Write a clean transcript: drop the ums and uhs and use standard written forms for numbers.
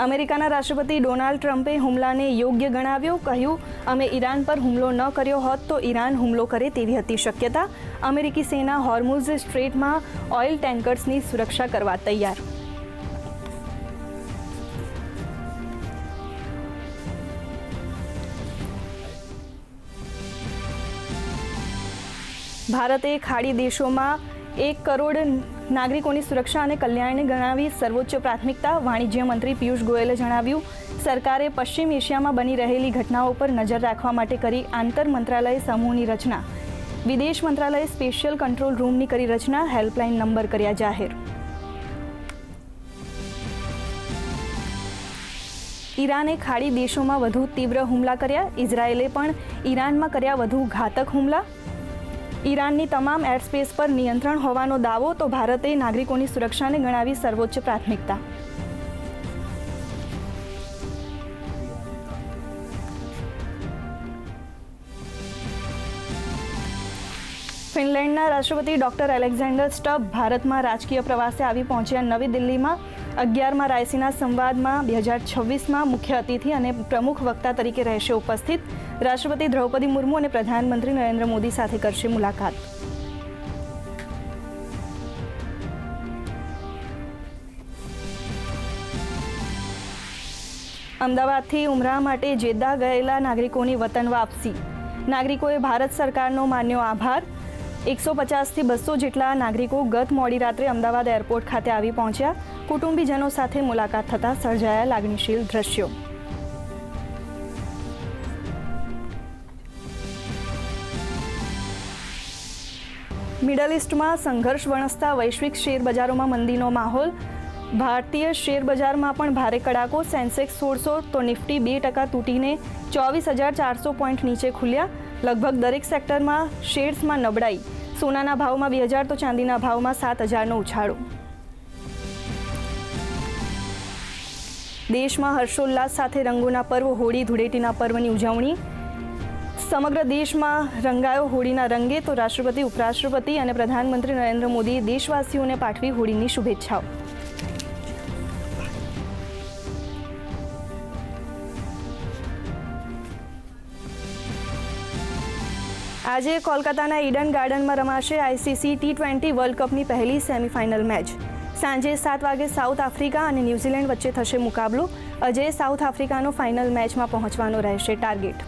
અમેરિકાના રાષ્ટ્રપતિ ડોનાલ્ડ ટ્રમ્પે હુમલાને યોગ્ય ગણાવ્યો. કહ્યું, અમે ઈરાન પર હુમલો ન કર્યો હોત તો ઈરાન હુમલો કરે તેવી હતી શક્યતા. અમેરિકી સેના હોર્મુઝ સ્ટ્રેટમાં ઓઇલ ટેન્કર્સની સુરક્ષા કરવા તૈયાર. ભારતે ખાડી દેશોમાં 1 કરોડ નાગરિકોની સુરક્ષા અને કલ્યાણને ગણાવી સર્વોચ્ચ પ્રાથમિકતા. વાણિજ્ય મંત્રી પિયુષ ગોયલે જણાવ્યું, સરકારે પશ્ચિમ એશિયામાં બની રહેલી ઘટનાઓ પર નજર રાખવા માટે કરી આંતર મંત્રાલય સમૂહની રચના. વિદેશ મંત્રાલયે સ્પેશિયલ કંટ્રોલ રૂમની કરી રચના. હેલ્પલાઇન નંબર કર્યા જાહેર. ઈરાને ખાડી દેશોમાં વધુ તીવ્ર હુમલા કર્યા. ઇઝરાયેલે પણ ઈરાનમાં કર્યા વધુ ઘાતક હુમલા. ઈરાનની તમામ એરસ્પેસ પર નિયંત્રણ હોવાનો દાવો તો ભારતે નાગરિકોની સુરક્ષાને ગણાવી સર્વોચ્ચ પ્રાથમિકતા. ફિનલેન્ડના રાષ્ટ્રપતિ ડોક્ટર એલેક્ઝાન્ડર સ્ટબ ભારતમાં રાજકીય પ્રવાસે આવી પહોંચ્યા. નવી દિલ્હીમાં 11મા રાયસીના સંવાદમાં 2026માં મુખ્ય અતિથિ અને પ્રમુખ વક્તા તરીકે રહેશે ઉપસ્થિત. રાષ્ટ્રપતિ દ્રૌપદી મુર્મુ અને પ્રધાનમંત્રી નરેન્દ્ર મોદી સાથે કરશે મુલાકાત. અમદાવાદથી ઉમરાહ માટે જેદ્દા ગયેલા નાગરિકોની વતન વાપસી. નાગરિકોએ ભારત સરકારનો માન્યો આભાર. 150થી 200 જેટલા નાગરિકો ગત મોડી રાત્રે અમદાવાદ એરપોર્ટ ખાતે આવી પહોંચ્યા. કુટુંબીજનો સાથે મુલાકાત થતાં સર્જાયા લાગણીશીલ દ્રશ્યો. મિડલ ઇસ્ટમાં સંઘર્ષ વણસતા વૈશ્વિક શેરબજારોમાં મંદીનો માહોલ. ભારતીય શેરબજારમાં પણ ભારે કડાકો. સેન્સેક્સ 1600 તો નિફ્ટી 2% તૂટીને 24,400 પોઈન્ટ નીચે ખુલ્યા. લગભગ દરેક સેક્ટરમાં શેર્સમાં નબળાઈ. સોનાના ભાવમાં 2,000 તો ચાંદીના ભાવમાં 7,000નો ઉછાળો. દેશમાં હર્ષોલ્લાસ સાથે રંગોના પર્વ હોળી ધૂળેટીના પર્વની ઉજવણી. સમગ્ર દેશમાં રંગાયો હોળીના રંગે તો રાષ્ટ્રપતિ, ઉપરાષ્ટ્રપતિ અને પ્રધાનમંત્રી નરેન્દ્ર મોદીએ દેશવાસીઓને પાઠવી હોળીની શુભેચ્છાઓ. આજે કોલકાતાના ઈડન ગાર્ડનમાં રમાશે ICC T20 વર્લ્ડ કપની પહેલી સેમીફાઇનલ મેચ. સાંજે 7 વાગે સાઉથ આફ્રિકા અને ન્યૂઝીલેન્ડ વચ્ચે થશે મુકાબલો. અજય સાઉથ આફ્રિકાનો ફાઇનલ મેચમાં પહોંચવાનો રહેશે ટાર્ગેટ.